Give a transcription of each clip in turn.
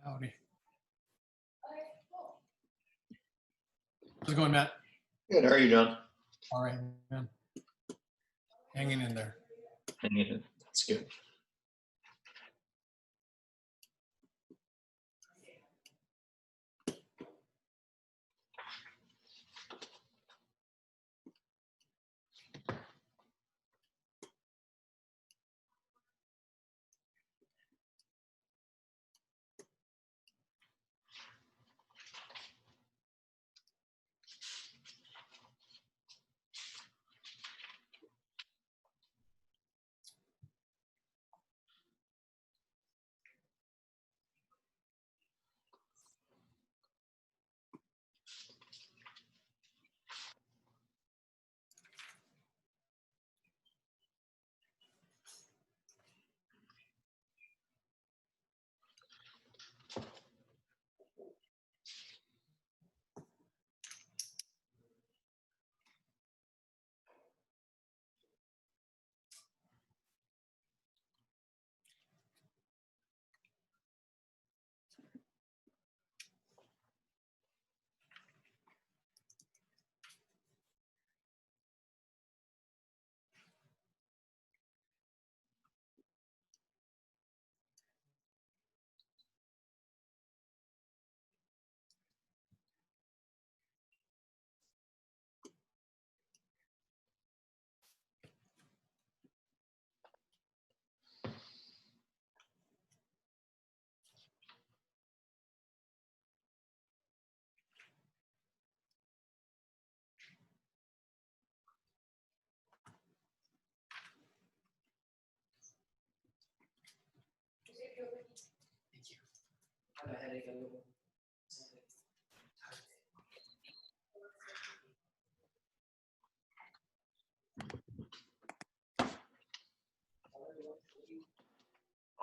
Howdy. How's it going, Matt? Good. How are you, John? All right, man. Hanging in there. Hanging in. That's good.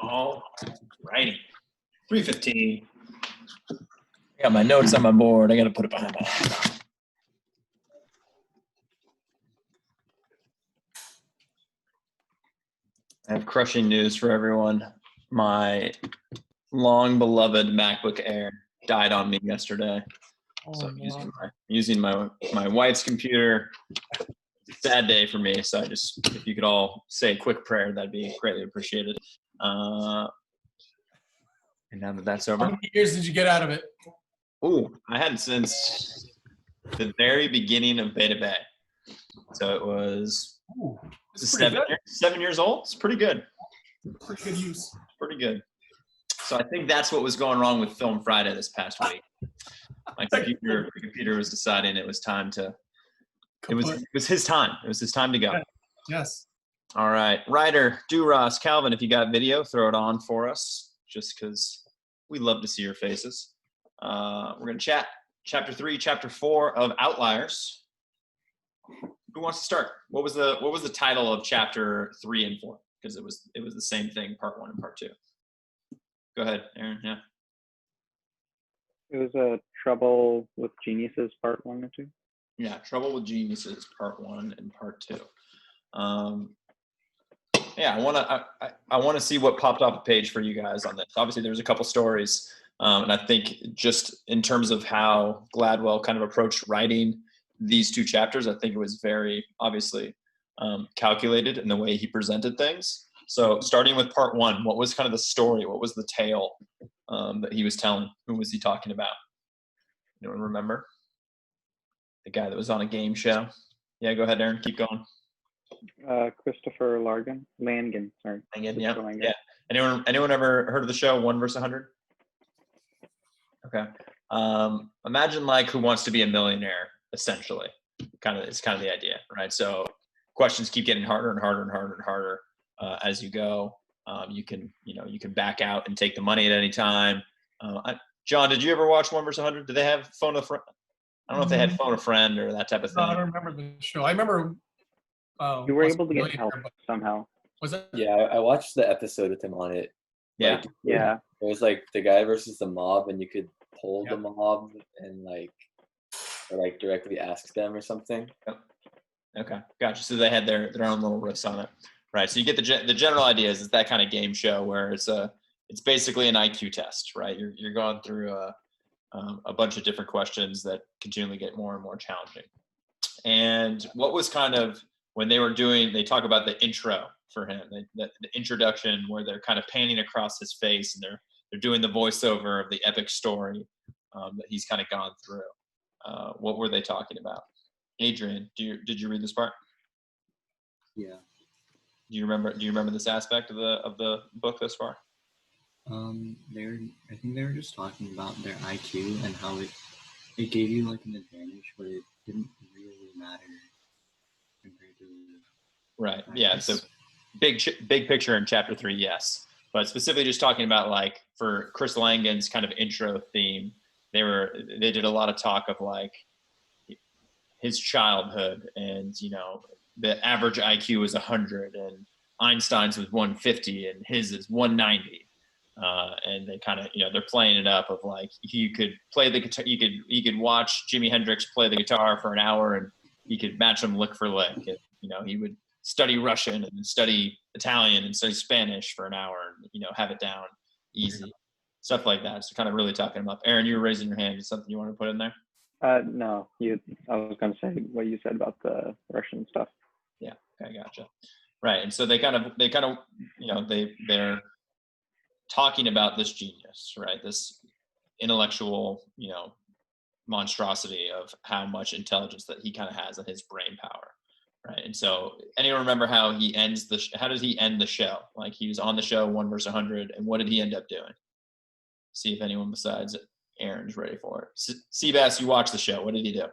All righty. 3:15. I got my notes on my board. I got to put it behind my head. I have crushing news for everyone. My long beloved MacBook Air died on me yesterday. So I'm using my wife's computer. It's a sad day for me. So if you could all say a quick prayer, that'd be greatly appreciated. And now that that's over. How many years did you get out of it? Oh, I had it since the very beginning of Beta Bay. So it was It's pretty good. 7 years old. It's pretty good. Pretty good use. Pretty good. So I think that's what was going wrong with Film Friday this past week. My computer was deciding it was time to. It was his time. It was his time to go. Yes. All right, Ryder, Duras, Calvin, if you got video, throw it on for us, just because we love to see your faces. We're gonna chat chapter 3, chapter 4 of Outliers. Who wants to start? What was the title of chapter 3 and 4? Because it was the same thing, part 1 and part 2. Go ahead, Aaron. Yeah. It was Trouble with Geniuses, part 1 and 2. Yeah, Trouble with Geniuses, part 1 and part 2. Yeah, I want to see what popped off the page for you guys on this. Obviously, there's a couple stories, and I think just in terms of how Gladwell kind of approached writing these 2 chapters, I think it was very obviously calculated in the way he presented things. So starting with part 1, what was kind of the story? What was the tale that he was telling? Who was he talking about? Anyone remember? The guy that was on a game show. Yeah, go ahead, Aaron. Keep going. Christopher Langan. Sorry. Langan, yeah. Anyone ever heard of the show 1 vs. 100? Okay. Imagine like Who Wants to Be a Millionaire, essentially. It's kind of the idea, right? So questions keep getting harder and harder and harder and harder as you go. You can back out and take the money at any time. John, did you ever watch 1 vs. 100? Did they have phone a friend? I don't know if they had phone a friend or that type of thing. No, I don't remember the show. I remember. You were able to get help somehow. Was that? Yeah, I watched the episode with him on it. Yeah. Like, Yeah. It was like the guy versus the mob, and you could poll the mob and or directly ask them or something. Okay, gotcha. So they had their own little riffs on it, right? So you get the general idea is it's that kind of game show where it's a it's basically an IQ test, right? You're going through a bunch of different questions that continually get more and more challenging. And what was kind of when they talk about the intro for him, the introduction where they're kind of panning across his face and they're doing the voiceover of the epic story that he's kind of gone through. What were they talking about? Adrian, did you read this part? Yeah. Do you remember this aspect of the book thus far? I think they were just talking about their IQ and how it gave you like an advantage, but it didn't really matter compared to. Right. Yeah. So big picture in chapter 3, yes, but specifically just talking about like for Chris Langan's kind of intro theme, they did a lot of talk of like his childhood, and the average IQ is 100 and Einstein's was 150 and his is 190. And they kind of, they're playing it up of like, you could play the guitar, you could watch Jimi Hendrix play the guitar for an hour and you could match him lick for lick. And, he would study Russian and study Italian and study Spanish for an hour and, have it down easy. Stuff like that. So kind of really talking about. Aaron, you were raising your hand. Is something you want to put in there? No, I was going to say what you said about the Russian stuff. Yeah. Okay. Gotcha. Right. And so they're talking about this genius, right? This intellectual, monstrosity of how much intelligence that he kind of has in his brain power, right? And so, anyone remember how he ends how did he end the show? Like he was on the show 1 versus 100, and what did he end up doing? See if anyone besides Aaron's ready for it. Seabass, you watched the show. What did he do?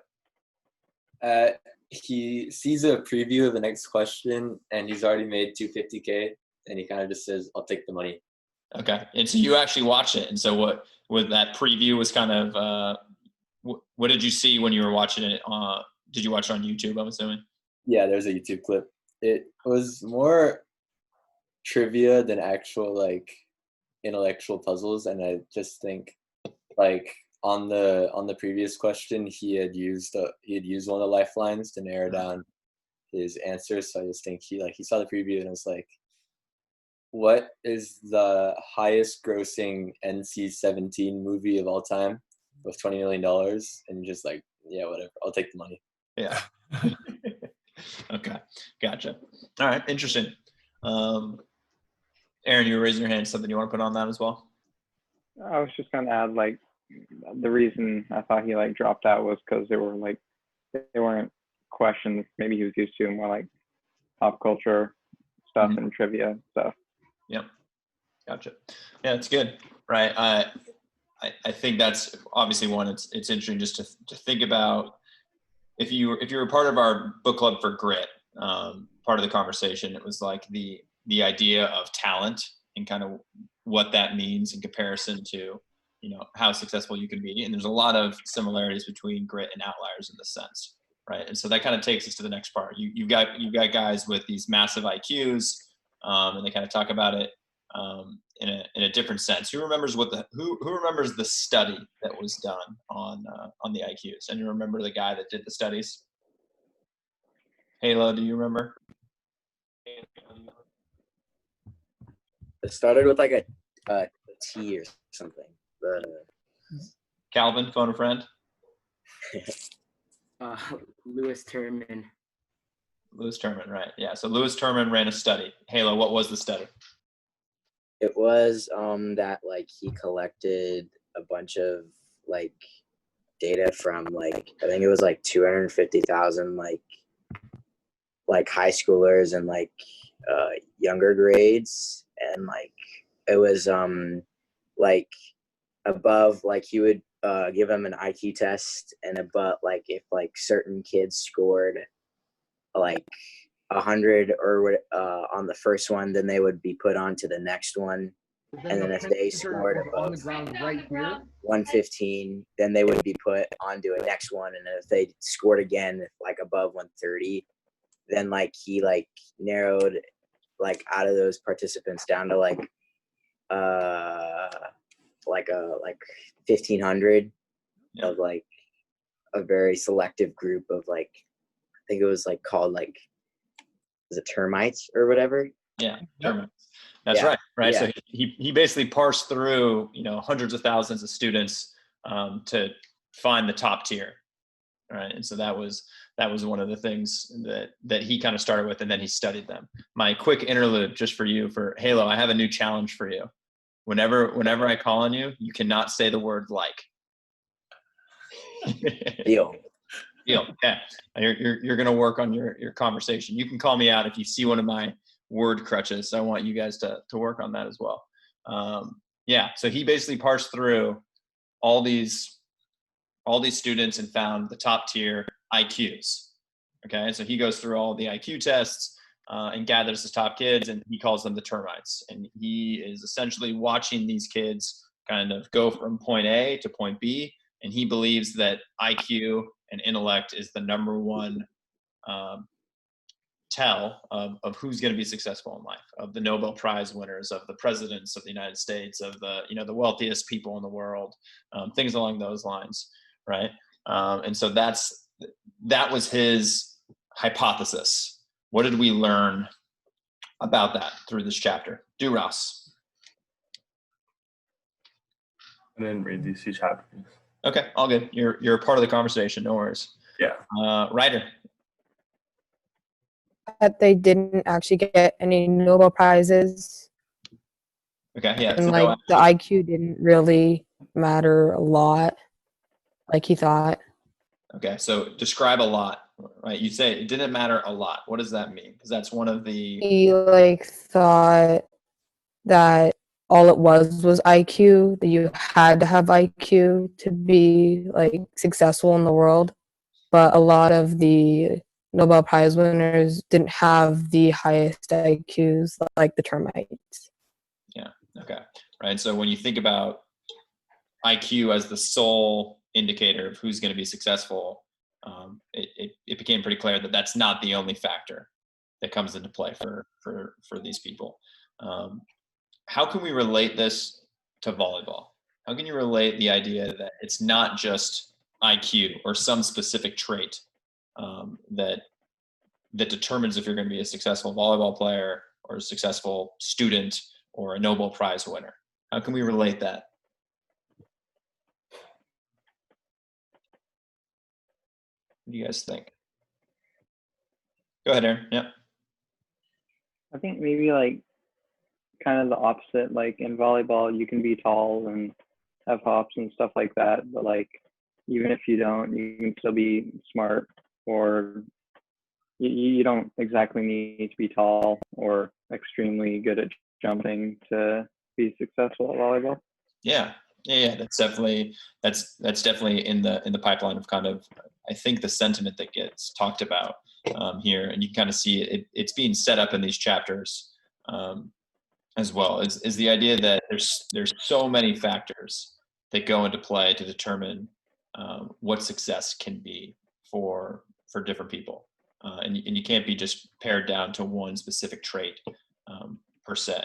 He sees a preview of the next question, and he's already made 250K, and he kind of just says, "I'll take the money." Okay, and so you actually watched it. And so what that preview was kind of, what did you see when you were watching it? Did you watch it on YouTube, I'm assuming? Yeah, there's a YouTube clip. It was more trivia than actual like intellectual puzzles, and I just think like on the previous question he had used one of the lifelines to narrow down his answers. So I just think he saw the preview and was like, what is the highest grossing NC-17 movie of all time with $20 million? And just like, yeah, whatever, I'll take the money. Yeah. Okay. Gotcha. All right. Interesting. Aaron, you were raising your hand. Something you want to put on that as well? I was just going to add like the reason I thought he like dropped out was because they weren't questions maybe he was used to, more like pop culture stuff and trivia stuff. Yep. Gotcha. Yeah, it's good. Right. I think that's obviously one. It's interesting just to think about if you were part of our book club for grit, part of the conversation, it was like the idea of talent and kind of what that means in comparison to, how successful you can be. And there's a lot of similarities between grit and outliers in this sense. Right. And so that kind of takes us to the next part. You've got guys with these massive IQs, and they kind of talk about it in a different sense. Who remembers who remembers the study that was done on the IQs? And you remember the guy that did the studies? Halo, do you remember? It started with like a T or something. Calvin, phone a friend. Lewis Terman. Lewis Terman, right? Yeah. So Lewis Terman ran a study. Halo, what was the study? It was that like he collected a bunch of like data from like I think it was like 250,000 like high schoolers and like younger grades, and like it was like above, like he would give them an IQ test, and above like if like certain kids scored like 100 or on the first one, then they would be put on to the next one, and then if they scored above 115, then they would be put onto a next one, and if they scored again like above 130, then like he like narrowed like out of those participants down to like 1,500 of like a very selective group of like I think it was like called like is it termites or whatever. Yeah, termites. That's Yeah. right. Right. Yeah. So he basically parsed through, hundreds of thousands of students to find the top tier. Right. And so that was one of the things that he kind of started with, and then he studied them. My quick interlude just for you for Halo, I have a new challenge for you. Whenever I call on you, you cannot say the word like. Deal. Deal. Yeah. You're gonna work on your conversation. You can call me out if you see one of my word crutches. I want you guys to work on that as well. Yeah. So he basically parsed through all these students and found the top tier IQs. Okay. So he goes through all the IQ tests and gathers the top kids, and he calls them the termites. And he is essentially watching these kids kind of go from point A to point B. And he believes that IQ and intellect is the number one tell of who's going to be successful in life, of the Nobel Prize winners, of the presidents of the United States, of the the wealthiest people in the world, things along those lines, right? And so that was his hypothesis. What did we learn about that through this chapter? Do Ross. I didn't read these 2 chapters. Okay, all good. You're a part of the conversation. No worries. Yeah. Ryder. That they didn't actually get any Nobel Prizes, Okay, yeah. and so like the IQ didn't really matter a lot, like he thought. Okay, so describe a lot, right? You say it didn't matter a lot. What does that mean? Because that's one of the. He like thought that all it was IQ, that you had to have IQ to be like successful in the world. But a lot of the Nobel Prize winners didn't have the highest IQs like the termites. Yeah, okay, right. So when you think about IQ as the sole indicator of who's going to be successful, it became pretty clear that that's not the only factor that comes into play for these people. How can we relate this to volleyball? How can you relate the idea that it's not just IQ or some specific trait that determines if you're going to be a successful volleyball player or a successful student or a Nobel Prize winner? How can we relate that? What do you guys think? Go ahead, Aaron. Yeah. I think maybe like kind of the opposite. Like in volleyball, you can be tall and have hops and stuff like that, but like even if you don't, you can still be smart, or you don't exactly need to be tall or extremely good at jumping to be successful at volleyball. Yeah. That's definitely in the pipeline of kind of, I think, the sentiment that gets talked about here, and you kind of see it's being set up in these chapters as well. Is the idea that there's so many factors that go into play to determine what success can be for different people, and you can't be just pared down to one specific trait per se.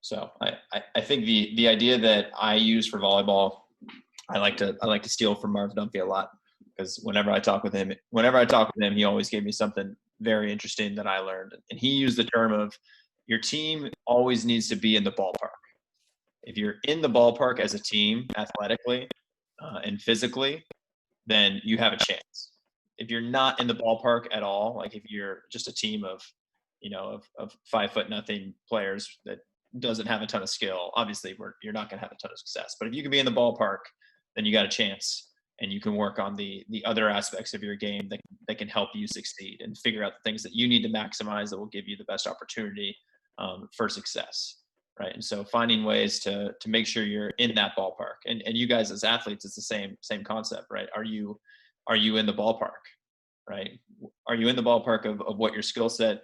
So I think the idea that I use for volleyball, I like to steal from Marv Dunphy a lot, because whenever I talk with him, he always gave me something very interesting that I learned. And he used the term of, your team always needs to be in the ballpark. If you're in the ballpark as a team, athletically and physically, then you have a chance. If you're not in the ballpark at all, like if you're just a team of 5'0" players that doesn't have a ton of skill, obviously you're not going to have a ton of success. But if you can be in the ballpark, then you got a chance, and you can work on the other aspects of your game that can help you succeed, and figure out the things that you need to maximize that will give you the best opportunity for success, right? And so finding ways to make sure you're in that ballpark, and you guys as athletes, it's the same concept, right? Are you in the ballpark, right? Are you in the ballpark of what your skill set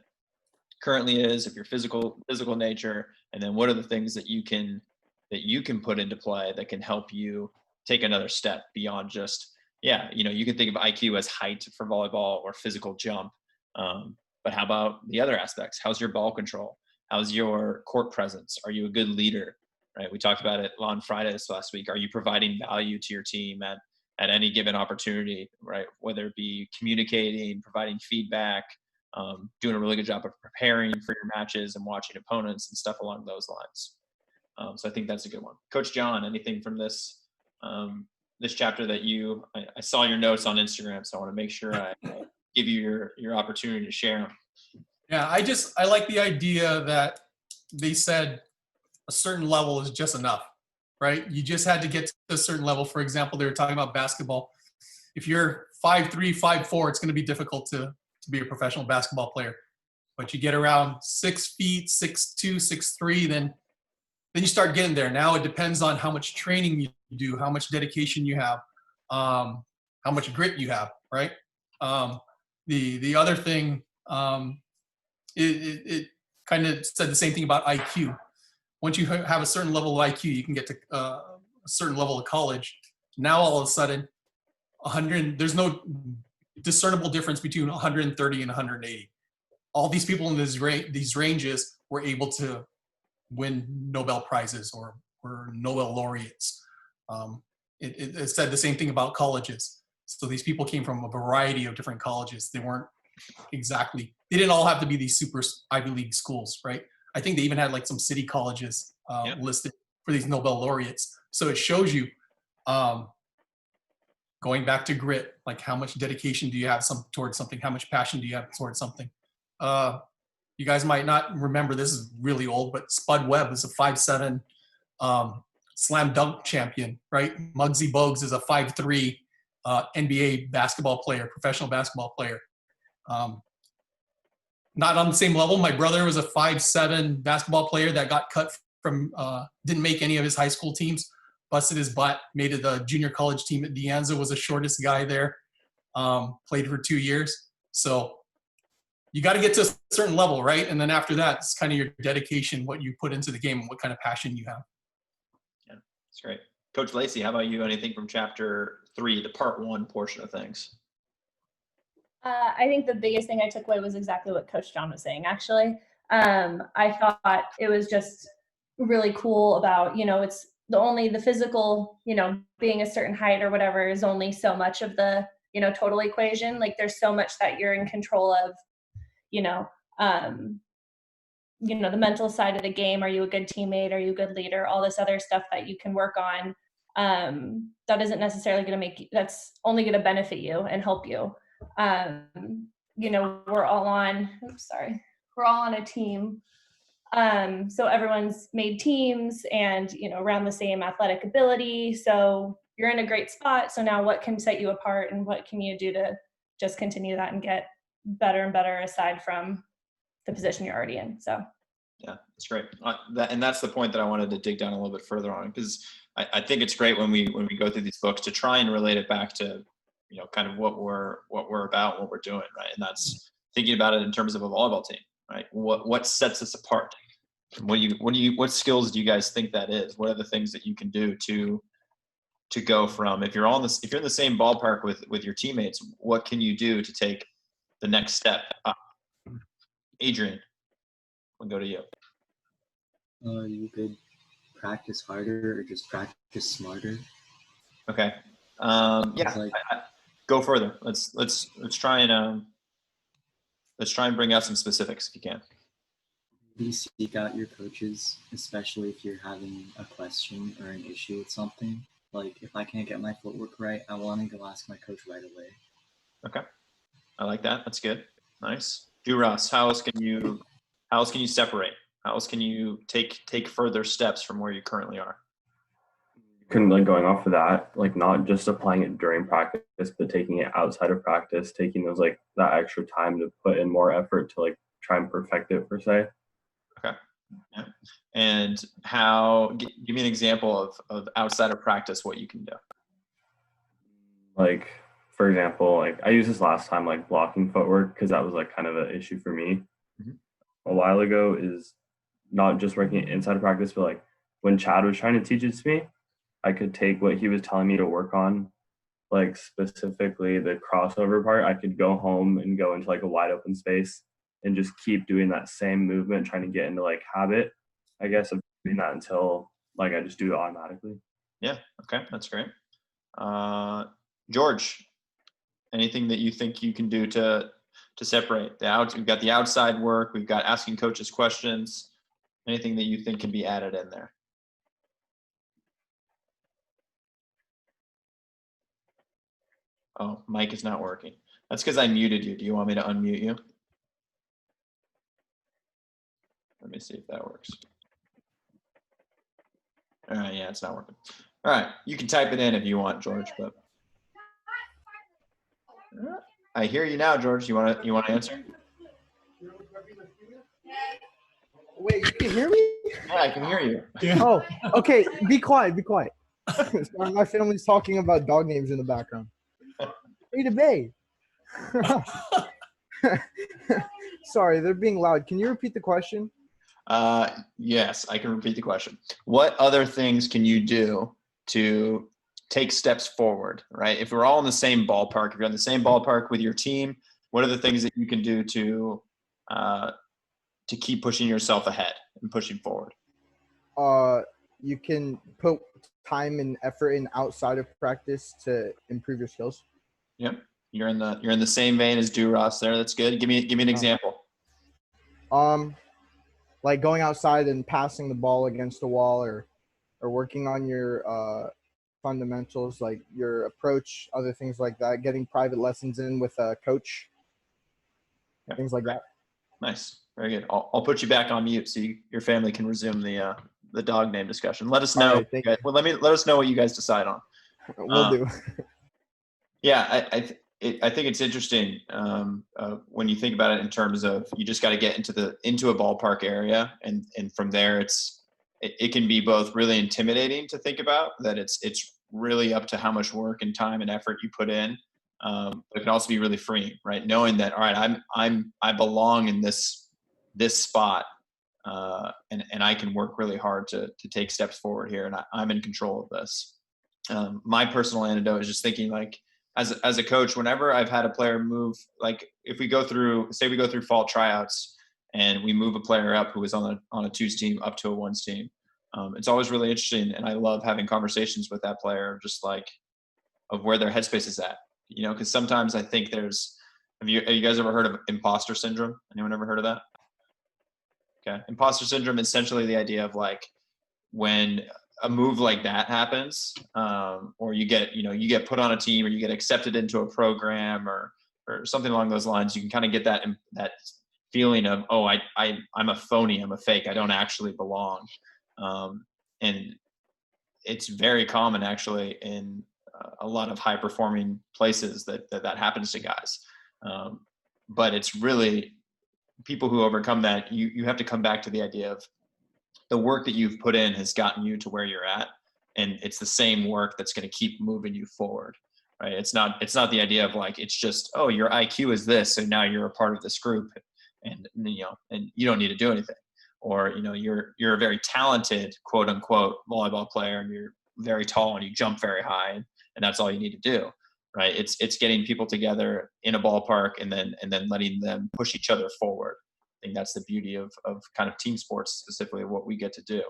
currently is, of your physical nature, and then what are the things that you can put into play that can help you take another step beyond just, you can think of IQ as height for volleyball or physical jump, but how about the other aspects? How's your ball control? How's your court presence? Are you a good leader, right? We talked about it on Friday this last week. Are you providing value to your team at any given opportunity, right? Whether it be communicating, providing feedback, doing a really good job of preparing for your matches and watching opponents and stuff along those lines. So I think that's a good one. Coach John, anything from this this chapter that I saw your notes on Instagram, so I want to make sure I give you your opportunity to share them. Yeah, I like the idea that they said a certain level is just enough, right? You just had to get to a certain level. For example, they were talking about basketball. If you're 5'3", 5'4", it's going to be difficult to be a professional basketball player. But you get around 6 feet, 6'2", 6'3", then you start getting there. Now it depends on how much training you do, how much dedication you have, how much grit you have, right? The other thing, it kind of said the same thing about IQ. Once you have a certain level of IQ, you can get to a certain level of college. Now all of a sudden, 100, there's no discernible difference between 130 and 180. All these people in these ranges were able to win Nobel Prizes or Nobel laureates. It said the same thing about colleges. So these people came from a variety of different colleges. They didn't all have to be these super Ivy League schools, right? I think they even had like some city colleges listed for these Nobel laureates. So it shows you, going back to grit, like how much dedication do you have towards something? How much passion do you have towards something? You guys might not remember, this is really old, but Spud Webb is a 5'7" slam dunk champion, right? Muggsy Bogues is a 5'3" NBA basketball player, professional basketball player. Not on the same level. My brother was a 5'7" basketball player that got cut from, didn't make any of his high school teams, busted his butt, made it the junior college team at De Anza, was the shortest guy there, played for 2 years. So you got to get to a certain level, right? And then after that, it's kind of your dedication, what you put into the game, and what kind of passion you have. Yeah, that's great. Coach Lacey, how about you? Anything from chapter 3, the part 1 portion of things? I think the biggest thing I took away was exactly what Coach John was saying, actually. I thought it was just really cool about, it's the physical, being a certain height or whatever is only so much of the, total equation. Like there's so much that you're in control of, the mental side of the game. Are you a good teammate? Are you a good leader? All this other stuff that you can work on. That isn't necessarily going to that's only going to benefit you and help you. We're all on a team. So everyone's made teams and, around the same athletic ability. So you're in a great spot. So now what can set you apart and what can you do to just continue that and get better and better aside from the position you're already in? So. Yeah, that's great. And that's the point that I wanted to dig down a little bit further on, because I think it's great when we go through these books to try and relate it back to, kind of what we're about, what we're doing, right? And that's thinking about it in terms of a volleyball team, right? What sets us apart? What skills do you guys think that is? What are the things that you can do to go from, if you're in the same ballpark with your teammates, what can you do to take the next step up? Adrian, we'll go to you. You could practice harder or just practice smarter. Okay. Like, go further. Let's try and bring out some specifics if you can. maybe seek out your coaches, especially if you're having a question or an issue with something. Like if I can't get my footwork right, I want to go ask my coach right away. Okay. I like that. That's good. Nice. Ross, how else can you separate? How else can you take further steps from where you currently are? Going off of that, not just applying it during practice, but taking it outside of practice, taking those that extra time to put in more effort to try and perfect it per se. Okay. Yeah. And give me an example of outside of practice, what you can do. For example, I used this last time, blocking footwork, because that was kind of an issue for me a while ago, is not just working it inside of practice, but when Chad was trying to teach it to me, I could take what he was telling me to work on, specifically the crossover part. I could go home and go into a wide open space and just keep doing that same movement, trying to get into habit, I guess, of doing that until I just do it automatically. Yeah. Okay. That's great. George, anything that you think you can do to to separate the out. We've got the outside work. We've got asking coaches questions. Anything that you think can be added in there? Oh, mic is not working. That's because I muted you. Do you want me to unmute you? Let me see if that works. All right, yeah, it's not working. All right, you can type it in if you want, George. But I hear you now, George. You want to answer? Wait, you can hear me? Yeah, I can hear you. Oh, okay. Be quiet. Be quiet. Sorry, my family's talking about dog names in the background. Hey, Bay. Sorry, they're being loud. Can you repeat the question? Yes, I can repeat the question. What other things can you do to take steps forward, right? If we're all in the same ballpark, if you're in the same ballpark with your team, what are the things that you can do to keep pushing yourself ahead and pushing forward? You can put time and effort in outside of practice to improve your skills. Yep. You're in the same vein as Duras there. That's good. Give me an example. Like going outside and passing the ball against the wall, or working on your fundamentals, like your approach, other things like that. Getting private lessons in with a coach, things like that. Nice, very good. I'll put you back on mute so your family can resume the dog name discussion. Let us know. Right, let us know what you guys decide on. Will do. Yeah, I think it's interesting when you think about it in terms of you just got to get into a ballpark area, and from there it can be both really intimidating to think about that it's really up to how much work and time and effort you put in. But it can also be really freeing, right? Knowing that, all right, I belong in this spot, and I can work really hard to take steps forward here, and I'm in control of this. My personal antidote is just thinking, like, as a coach, whenever I've had a player move, like if we go through fall tryouts and we move a player up who was on a 2s team up to a 1s team, it's always really interesting, and I love having conversations with that player, just like of where their headspace is at, because sometimes I think have you guys ever heard of imposter syndrome? Anyone ever heard of that? Okay. Imposter syndrome is essentially the idea of, like, when a move like that happens, or you get put on a team, or you get accepted into a program, or something along those lines, you can kind of get that feeling of, oh, I'm a phony, I'm a fake, I don't actually belong. And it's very common, actually, in a lot of high performing places that happens to guys. But it's really people who overcome that. You have to come back to the idea of the work that you've put in has gotten you to where you're at, and it's the same work that's going to keep moving you forward, right? It's not the idea of, like, it's just, oh, your IQ is this, so now you're a part of this group, and you don't need to do anything. Or, you're a very talented, quote unquote, volleyball player, and you're very tall and you jump very high, and that's all you need to do, right? It's getting people together in a ballpark and then letting them push each other forward. I think that's the beauty of kind of team sports, specifically what we get to do.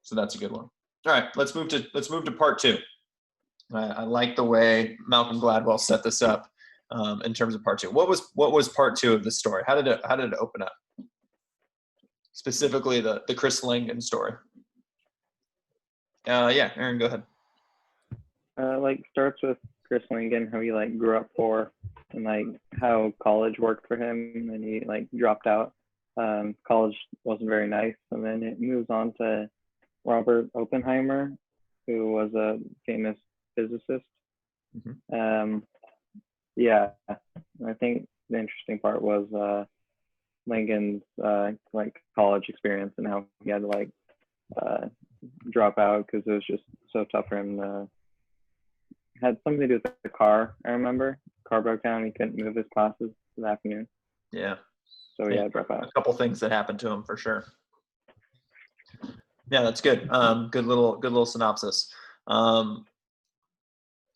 So that's a good one. All right, let's move to part 2. I like the way Malcolm Gladwell set this up in terms of part 2. What was part 2 of the story? How did it open up? Specifically the Chris Langan story. Yeah, Aaron, go ahead. Starts with Chris Langan, how he grew up poor, and how college worked for him, and he dropped out. College wasn't very nice, and then it moves on to Robert Oppenheimer, who was a famous physicist. Mm-hmm. Yeah, I think the interesting part was Langan's college experience, and how he had to drop out because it was just so tough for him. Had something to do with the car. I remember car broke down. He couldn't move his classes in the afternoon. Yeah. So yeah, drop out. A couple things that happened to him for sure. Yeah, that's good. Good little synopsis. All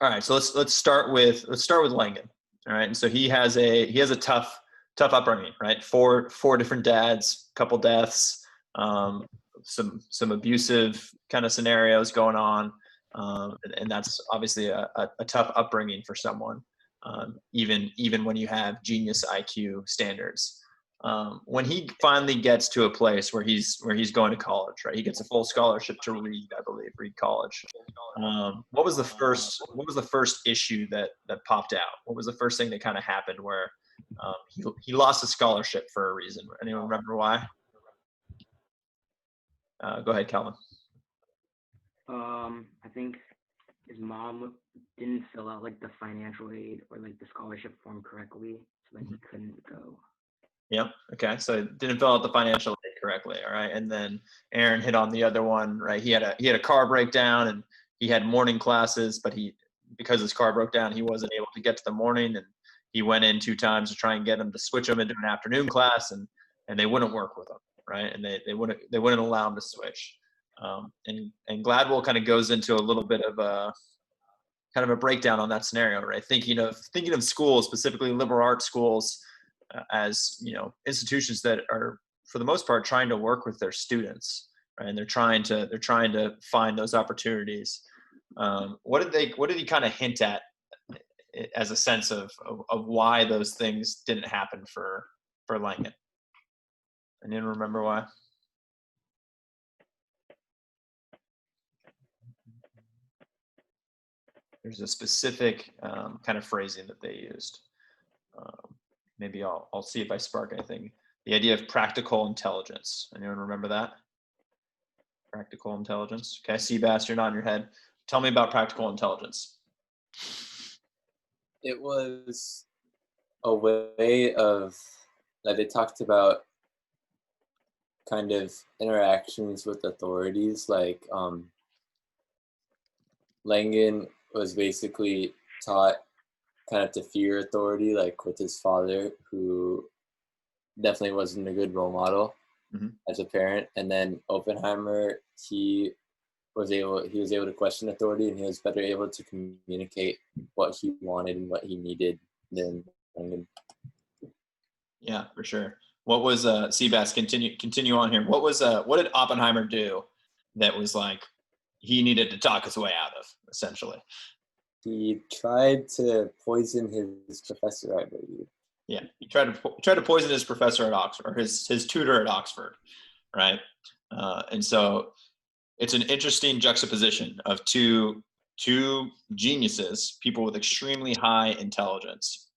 right, so let's start with Langan. All right, and so he has a tough upbringing, right? Four different dads, couple deaths, some abusive kind of scenarios going on, and that's obviously a tough upbringing for someone. even when you have genius IQ standards. When he finally gets to a place where he's going to college, right? He gets a full scholarship to read, I believe, college. What was the first issue that popped out? What was the first thing that kind of happened where he lost a scholarship for a reason? Anyone remember why? Go ahead, Calvin. I think his mom didn't fill out like the financial aid or like the scholarship form correctly, so then he couldn't go. Yep. Okay. So didn't fill out the financial aid correctly. All right. And then Aaron hit on the other one, right? He had a car breakdown and he had morning classes, but because his car broke down, he wasn't able to get to the morning, and he went in 2 times to try and get him to switch him into an afternoon class, and they wouldn't work with him, right? And they wouldn't allow him to switch. And Gladwell kind of goes into a little bit of a breakdown on that scenario, right? Thinking of schools, specifically liberal arts schools, as institutions that are for the most part trying to work with their students, right? And they're trying to find those opportunities. What did he kind of hint at as a sense of why those things didn't happen for Langen? Anyone remember why? There's a specific kind of phrasing that they used. Maybe I'll see if I spark anything. The idea of practical intelligence. Anyone remember that? Practical intelligence. Okay, Seabass, you're nodding your head. Tell me about practical intelligence. It was a way of that they talked about kind of interactions with authorities. Like Langen was basically taught kind of to fear authority, like with his father, who definitely wasn't a good role model as a parent. And then Oppenheimer, he was able to question authority, and he was better able to communicate what he wanted and what he needed than Langen. Yeah, for sure. What was Seabass? Continue on here. What did Oppenheimer do that was like he needed to talk his way out of, essentially? He tried to poison his professor, I believe. Yeah, he tried to poison his professor at Oxford, or his tutor at Oxford, right? And so it's an interesting juxtaposition of two geniuses, people with extremely high intelligence,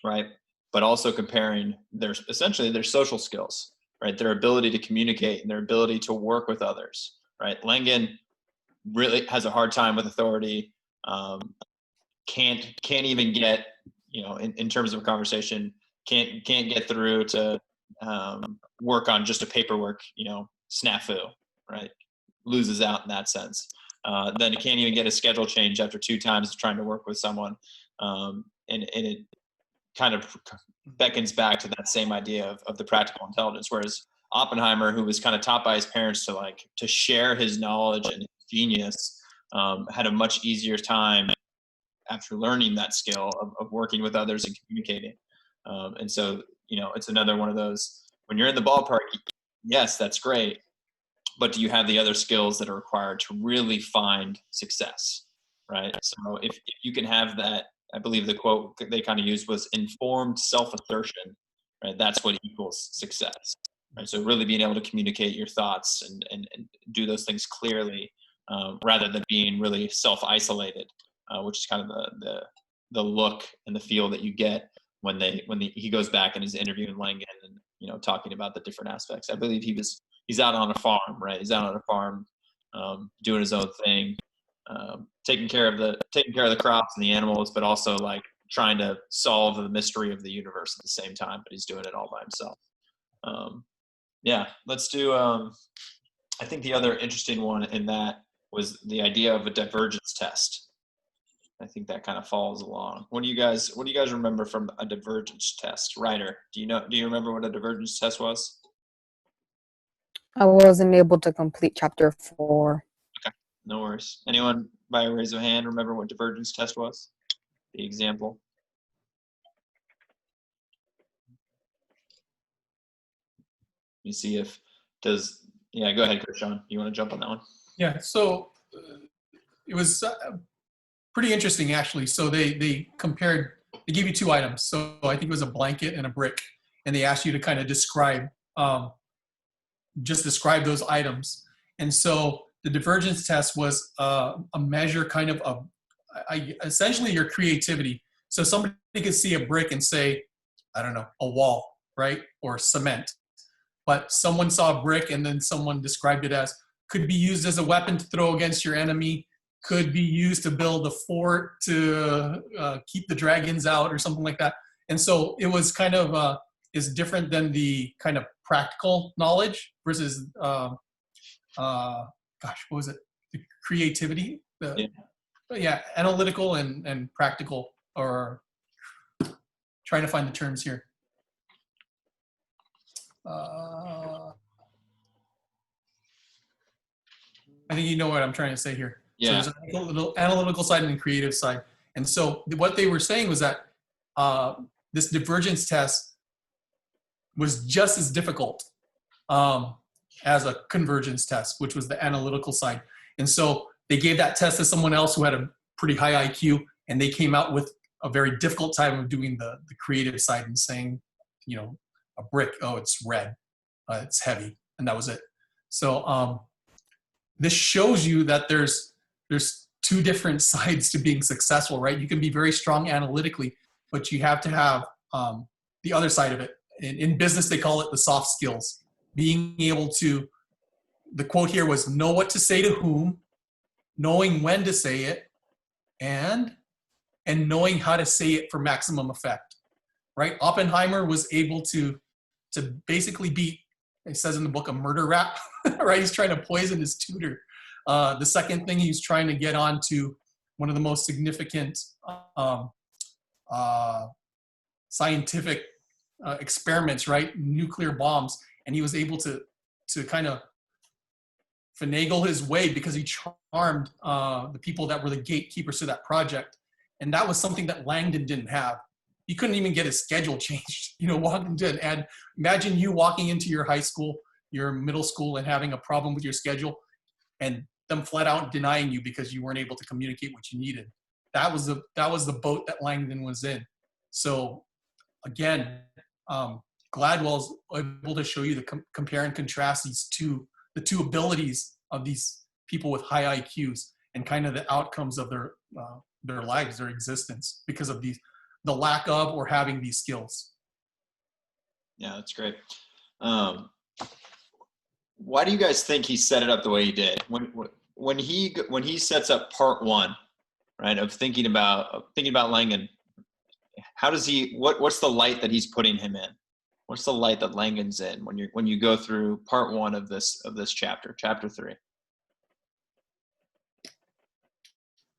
right? But also comparing essentially their social skills, right? Their ability to communicate and their ability to work with others, right? Langen really has a hard time with authority. Can't even get, in terms of a conversation, can't get through to work on just a paperwork, snafu, right? Loses out in that sense. Then he can't even get a schedule change after 2 times trying to work with someone. And it kind of beckons back to that same idea of the practical intelligence, whereas Oppenheimer, who was kind of taught by his parents to share his knowledge and his genius, had a much easier time after learning that skill of working with others and communicating. And so, it's another one of those, when you're in the ballpark, yes, that's great, but do you have the other skills that are required to really find success, right? So if you can have that, I believe the quote they kind of used was informed self-assertion, right? That's what equals success, right? So really being able to communicate your thoughts and do those things clearly, rather than being really self-isolated, which is kind of the look and the feel that you get when he goes back and is interviewing Langen and talking about the different aspects. I believe he's out on a farm, right? He's out on a farm, doing his own thing, taking care of the crops and the animals, but also like trying to solve the mystery of the universe at the same time. But he's doing it all by himself. Yeah, let's do. I think the other interesting one in that was the idea of a divergence test. I think that kind of follows along. What do you guys remember from a divergence test? Ryder, do you remember what a divergence test was? I wasn't able to complete chapter 4. Okay, no worries. Anyone by a raise of hand remember what divergence test was? The example. You see if does. Yeah, go ahead, Krishan. You want to jump on that one? Yeah. So it was pretty interesting, actually. So they gave you 2 items. So I think it was a blanket and a brick, and they asked you to kind of describe those items. And so the divergence test was a measure kind of essentially your creativity. So somebody could see a brick and say, I don't know, a wall, right? Or cement. But someone saw a brick and then someone described it as could be used as a weapon to throw against your enemy, could be used to build a fort to keep the dragons out or something like that. And so it was kind of is different than the kind of practical knowledge versus what was it? The creativity. Analytical and practical, or trying to find the terms here. I think you know what I'm trying to say here. Yeah. So there's a little analytical side and a creative side. And so what they were saying was that this divergence test was just as difficult as a convergence test, which was the analytical side. And so they gave that test to someone else who had a pretty high IQ, and they came out with a very difficult time of doing the creative side and saying, you know, a brick, oh, it's red, it's heavy, and that was it. So this shows you that there's 2 different sides to being successful, right? You can be very strong analytically, but you have to have the other side of it. In business, they call it the soft skills. Being able to, the quote here was, know what to say to whom, knowing when to say it, and knowing how to say it for maximum effect, right? Oppenheimer was able to basically beat, it says in the book, a murder rap, right? He's trying to poison his tutor. The second thing, he's trying to get on to one of the most significant scientific experiments, right? Nuclear bombs. And he was able to kind of finagle his way because he charmed the people that were the gatekeepers to that project. And that was something that Langdon didn't have. He couldn't even get his schedule changed, walking to, and imagine you walking into your high school, your middle school, and having a problem with your schedule and them flat out denying you because you weren't able to communicate what you needed. That was the boat that Langdon was in. So again, Gladwell's able to show you the compare and contrast the two abilities of these people with high IQs and kind of the outcomes of their lives, their existence, because of the lack of or having these skills. Yeah, that's great. Why do you guys think he set it up the way he did? When he sets up part 1, right, of thinking about Langdon, how does what's the light that he's putting him in? What's the light that Langdon's in when you go through part 1 of this chapter 3?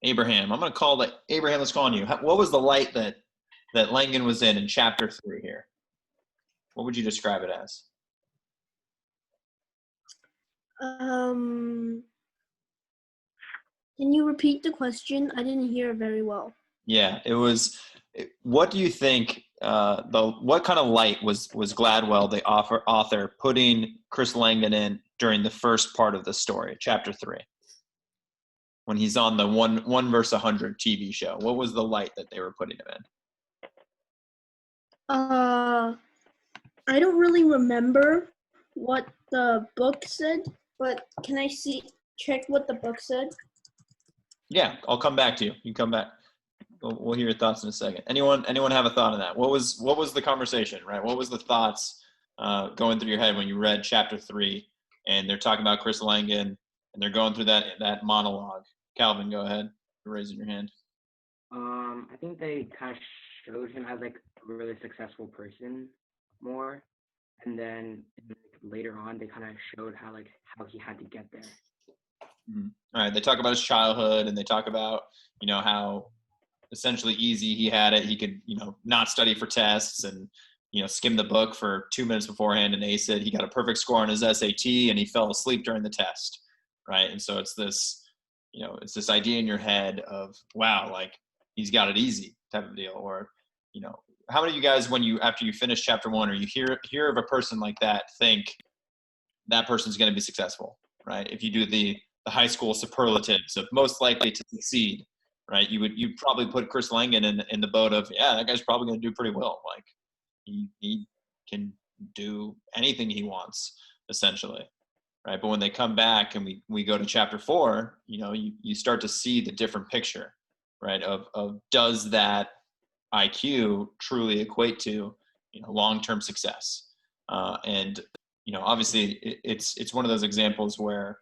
Abraham, I'm going to call that Abraham. Let's call on you. What was the light that Langdon was in chapter 3 here? What would you describe it as? Can you repeat the question? I didn't hear it very well. Yeah, it was. What do you think? What kind of light was Gladwell, the author, putting Chris Langdon in during the first part of the story, chapter 3, when he's on the 1 versus 100 TV show? What was the light that they were putting him in? I don't really remember what the book said, but can I check what the book said? Yeah, I'll come back to you. You can come back. We'll hear your thoughts in a second. Anyone have a thought on that? What was the conversation, right? What was the thoughts going through your head when you read chapter 3 and they're talking about Chris Langdon and they're going through that monologue? Calvin, go ahead. You're raising your hand. I think they kind of showed him as like a really successful person more, and then later on they kind of showed how he had to get there. Mm-hmm. All right. They talk about his childhood and they talk about how essentially easy he had it. He could not study for tests and skim the book for 2 minutes beforehand and ace it. He got a perfect score on his SAT and he fell asleep during the test, right? And so it's this idea in your head of, wow, like he's got it easy type of deal. Or how many of you guys, after you finish chapter 1 or you hear of a person like that, think that person's going to be successful, right? If you do the high school superlatives of most likely to succeed, right? You'd probably put Chris Langan in the boat of, yeah, that guy's probably going to do pretty well. Like he can do anything he wants essentially, right? But when they come back and we go to chapter 4, you start to see the different picture, right? Of does that IQ truly equate to long-term success? And obviously it's one of those examples where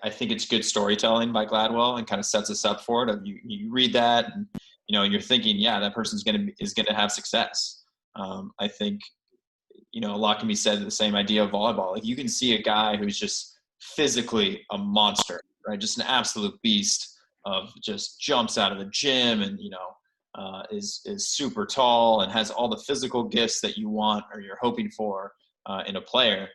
I think it's good storytelling by Gladwell and kind of sets us up for it. You read that and you're thinking, yeah, that person's is gonna have success. I think a lot can be said of the same idea of volleyball. Like you can see a guy who's just physically a monster, right? Just an absolute beast of just jumps out of the gym and is super tall and has all the physical gifts that you want or you're hoping for in a player.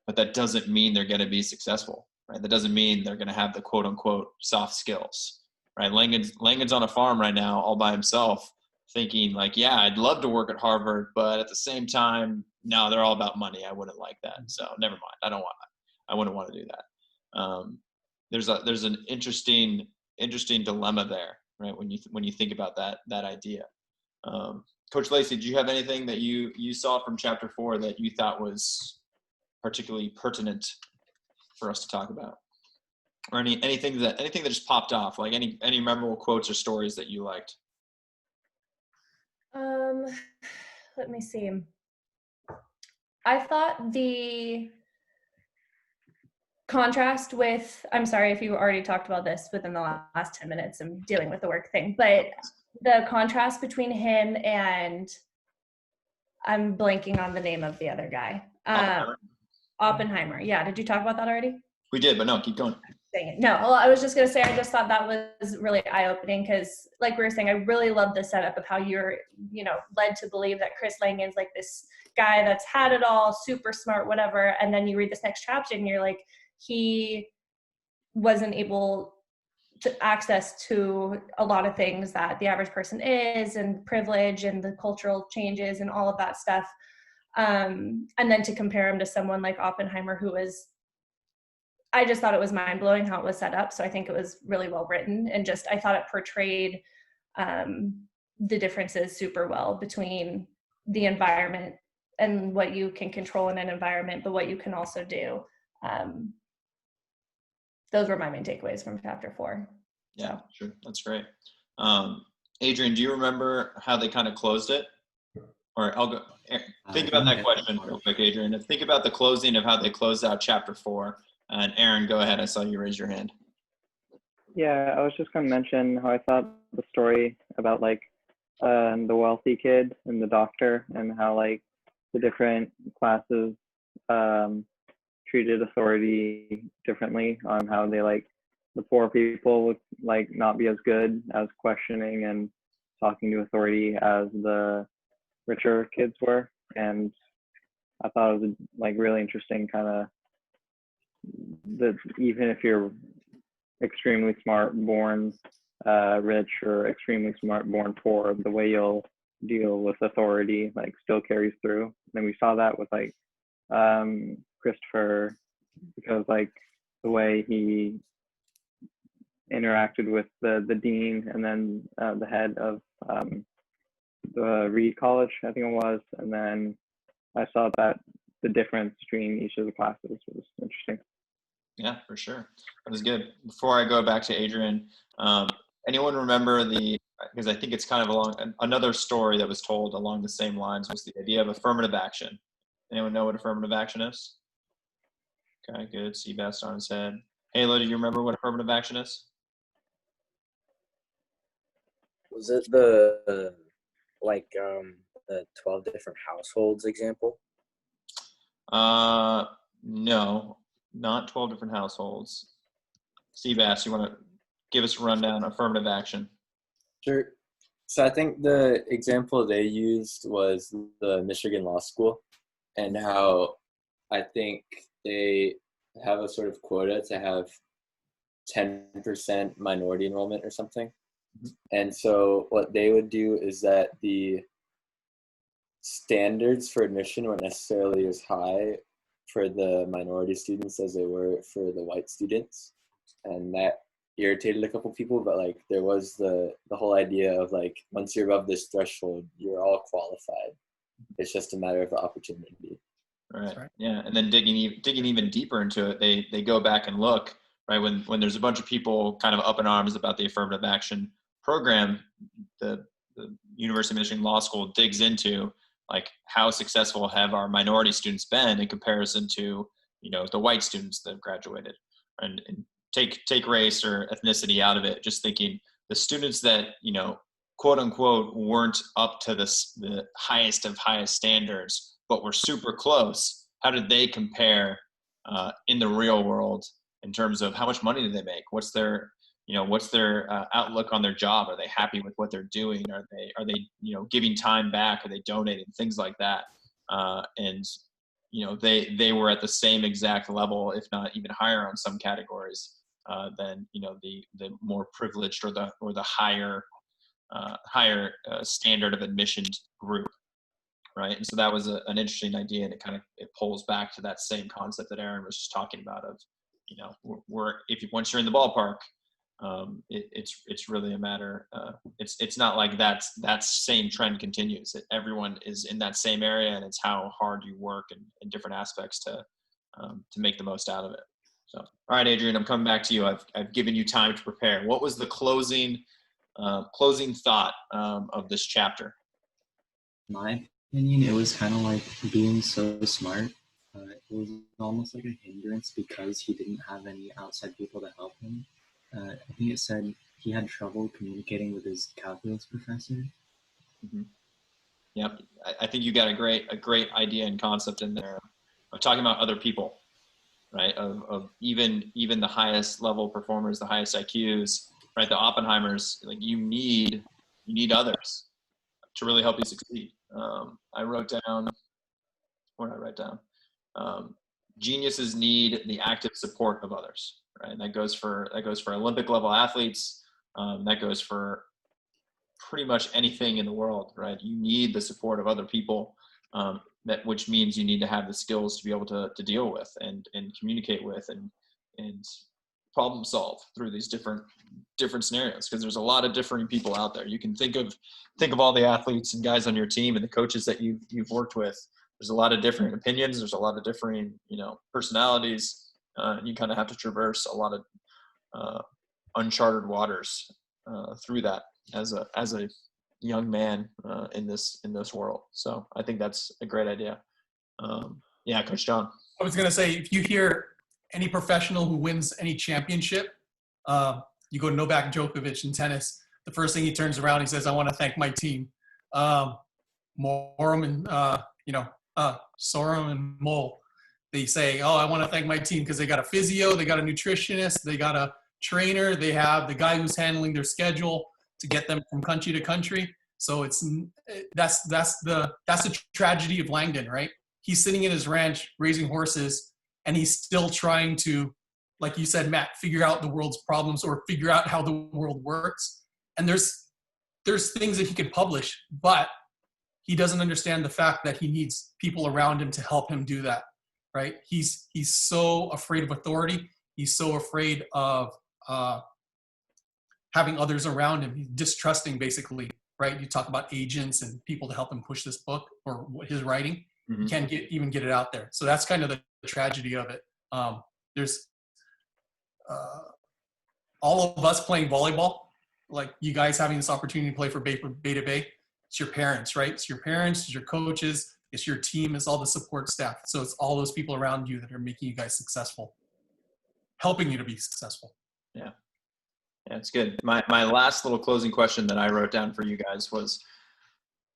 But that doesn't mean they're going to be successful, right? That doesn't mean they're going to have the quote unquote soft skills, right? Langan's on a farm right now all by himself thinking like, yeah, I'd love to work at Harvard, but at the same time, no, they're all about money. I wouldn't like that. So never mind. I wouldn't want to do that. There's an interesting dilemma there, right? When you think about that idea. Coach Lacey, do you have anything that you saw from chapter 4 that you thought was particularly pertinent for us to talk about, or anything that just popped off, like any memorable quotes or stories that you liked? Let me see. I thought the contrast with, I'm sorry if you already talked about this within the last 10 minutes, I'm dealing with the work thing, but the contrast between him and, I'm blanking on the name of the other guy. Oppenheimer. Yeah. Did you talk about that already? We did, but no, keep going. Dang it. No, well, I was just going to say, I just thought that was really eye-opening because like we were saying, I really love the setup of how you're, led to believe that Chris Langan's like this guy that's had it all, super smart, whatever. And then you read this next chapter and you're like, he wasn't able to access to a lot of things that the average person is, and privilege and the cultural changes and all of that stuff. And then to compare him to someone like Oppenheimer, who was, I just thought it was mind-blowing how it was set up. So I think it was really well written, and just I thought it portrayed the differences super well between the environment and what you can control in an environment, but what you can also do. Those were my main takeaways from chapter 4. Yeah, sure. That's great. Adrian, do you remember how they kind of closed it? Or I'll go, think about that question real quick, Adrian. Think about the closing of how they closed out chapter 4. And Aaron, go ahead. I saw you raise your hand. Yeah, I was just going to mention how I thought the story about like the wealthy kid and the doctor, and how like the different classes treated authority differently, on how they like the poor people would like not be as good as questioning and talking to authority as the richer kids were. And I thought it was like really interesting kind of that even if you're extremely smart born rich, or extremely smart born poor, the way you'll deal with authority like still carries through. And we saw that with like Christopher, because like the way he interacted with the dean and then the head of the Reed College, I think it was, and then I saw that the difference between each of the classes was interesting. Yeah, for sure. That was good. Before I go back to Adrian, anyone remember because I think it's kind of along another story that was told along the same lines, was the idea of affirmative action. Anyone know what affirmative action is? Okay, good. Seabass on his head. Halo, do you remember what affirmative action is? Was it the 12 different households example? No, not 12 different households. Seabass, you want to give us a rundown of affirmative action? Sure. So I think the example they used was the Michigan Law School, and how I think they have a sort of quota to have 10% minority enrollment or something. And so what they would do is that the standards for admission weren't necessarily as high for the minority students as they were for the white students. And that irritated a couple people, but like there was the whole idea of like once you're above this threshold, you're all qualified. It's just a matter of the opportunity. Right. Yeah, and then digging even deeper into it, they go back and look, right, when there's a bunch of people kind of up in arms about the affirmative action program, the University of Michigan Law School digs into like how successful have our minority students been in comparison to, you know, the white students that have graduated, and take race or ethnicity out of it, just thinking the students that, you know, quote unquote weren't up to the highest of highest standards but were super close, how did they compare in the real world in terms of how much money do they make? What's their outlook on their job? Are they happy with what they're doing? Are they you know, giving time back? Are they donating? Things like that. And you know, they were at the same exact level, if not even higher on some categories than, you know, the more privileged or the higher standard of admission group. Right. And so that was an interesting idea, and it pulls back to that same concept that Aaron was just talking about of, you know, once you're in the ballpark, it's really a matter. It's not like that same trend continues. Everyone is in that same area, and it's how hard you work in different aspects to make the most out of it. So, all right, Adrian, I'm coming back to you. I've given you time to prepare. What was the closing thought of this chapter? My opinion, it was kind of like being so smart. It was almost like a hindrance because he didn't have any outside people to help him. I think it said he had trouble communicating with his calculus professor. Mm-hmm. Yep, I think you got a great idea and concept in there of talking about other people, right? Of even the highest level performers, the highest IQs, right? The Oppenheimers, like you need others to really help you succeed. I wrote down, what did I write down? Geniuses need the active support of others, right? And that goes for Olympic level athletes. That goes for pretty much anything in the world, right? You need the support of other people, which means you need to have the skills to be able to deal with and communicate with and problem solve through these different scenarios, because there's a lot of differing people out there. You can think of all the athletes and guys on your team and the coaches that you've worked with. There's a lot of different opinions. There's a lot of differing, you know, personalities. You kind of have to traverse a lot of uncharted waters through that as a young man in this world. So I think that's a great idea. Yeah, Coach John. I was going to say, if you hear any professional who wins any championship, you go to Novak Djokovic in tennis, the first thing he turns around, he says, "I want to thank my team." Morum and Sorum and Mole, they say, "Oh, I want to thank my team because they got a physio, they got a nutritionist, they got a trainer, they have the guy who's handling their schedule to get them from country to country." So that's the tragedy of Langdon, right? He's sitting in his ranch raising horses, and he's still trying to, like you said, Matt, figure out the world's problems or figure out how the world works. And there's things that he could publish, but he doesn't understand the fact that he needs people around him to help him do that, right? He's so afraid of authority. He's so afraid of having others around him. He's distrusting, basically, right? You talk about agents and people to help him push this book or his writing. Mm-hmm. You can't even get it out there. So that's kind of the tragedy of it. There's all of us playing volleyball, like you guys having this opportunity to play for Beta Bay. It's your parents, right? It's your parents, it's your coaches, it's your team, it's all the support staff. So it's all those people around you that are making you guys successful, helping you to be successful. Yeah. Yeah, it's good. My last little closing question that I wrote down for you guys was,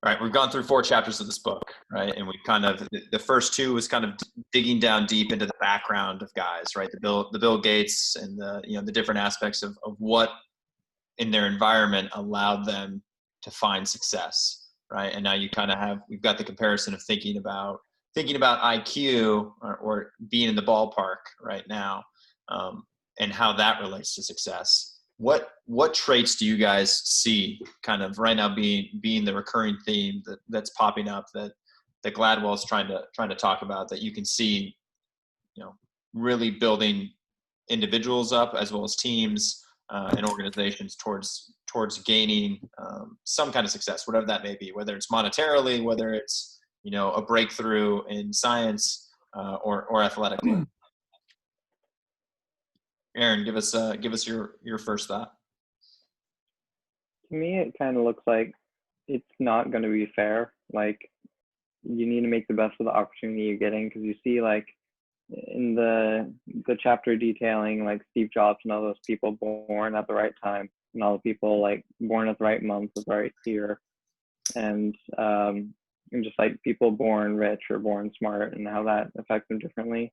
all right, we've gone through 4 chapters of this book, right? And we kind of, the first 2 was kind of digging down deep into the background of guys, right? The Bill Gates and the different aspects of what in their environment allowed them to find success, right? And now you kind of we've got the comparison of thinking about IQ or being in the ballpark right now, and how that relates to success. What traits do you guys see kind of right now being the recurring theme that's popping up that Gladwell's trying to talk about, that you can see, really building individuals up as well as teams, in organizations towards gaining some kind of success, whatever that may be, whether it's monetarily, whether it's, you know, a breakthrough in science or athletically. Aaron, give us your first thought. To me, it kind of looks like it's not going to be fair. Like, you need to make the best of the opportunity you're getting, because you see, like, in the chapter detailing, like, Steve Jobs and all those people born at the right time, and all the people, like, born at the right month, the right year, and just, like, people born rich or born smart, and how that affects them differently.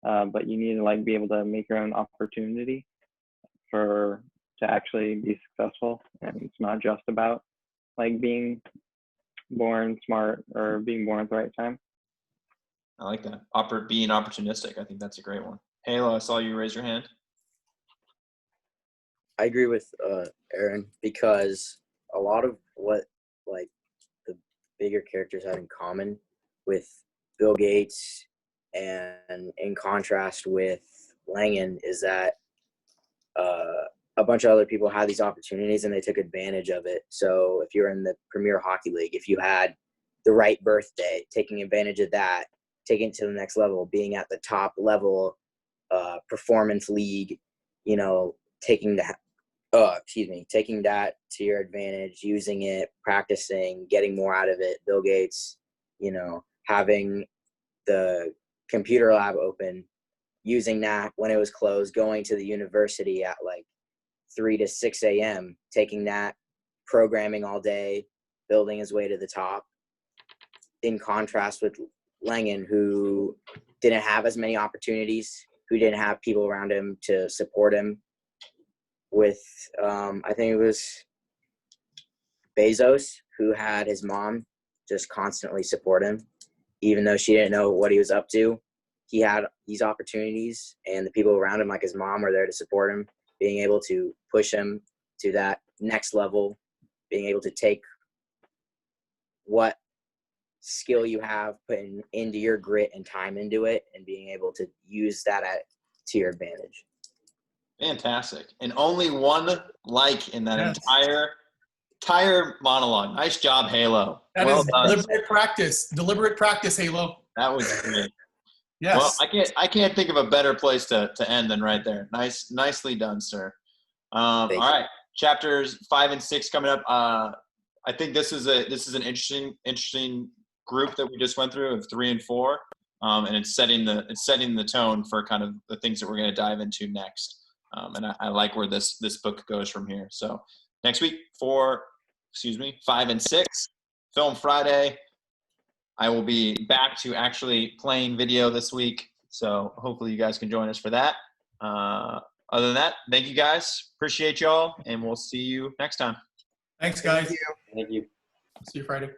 But you need to, like, be able to make your own opportunity to actually be successful, and it's not just about, like, being born smart or being born at the right time. I like that. Being opportunistic. I think that's a great one. Halo, I saw you raise your hand. I agree with Aaron, because a lot of what, like, the bigger characters have in common with Bill Gates and in contrast with Langan is that a bunch of other people had these opportunities and they took advantage of it. So if you're in the Premier Hockey League, if you had the right birthday, taking advantage of that, taking it to the next level, being at the top level performance league, you know, taking that to your advantage, using it, practicing, getting more out of it. Bill Gates, you know, having the computer lab open, using that when it was closed, going to the university at like 3 to 6 a.m., taking that, programming all day, building his way to the top. In contrast with Langan, who didn't have as many opportunities, who didn't have people around him to support him. With, I think it was Bezos, who had his mom just constantly support him, even though she didn't know what he was up to. He had these opportunities, and the people around him, like his mom, were there to support him, being able to push him to that next level, being able to take what skill you have, putting into your grit and time into it, and being able to use that to your advantage. Fantastic. And only one like in that Yes. entire monologue. Nice job, Halo. That Well is done. deliberate practice, Halo. That was great. Yes. Well, I can't think of a better place to end than right there. Nicely done, sir. All right, chapters 5 and 6 coming up. I think this is an interesting group that we just went through of 3 and 4, and it's setting the tone for kind of the things that we're going to dive into next. And I like where this book goes from here. So next week 5 and 6, Film Friday. I will be back to actually playing video this week, so hopefully you guys can join us for that. Other than that, thank you guys. Appreciate y'all, and we'll see you next time. Thanks, guys. Thank you. See you Friday.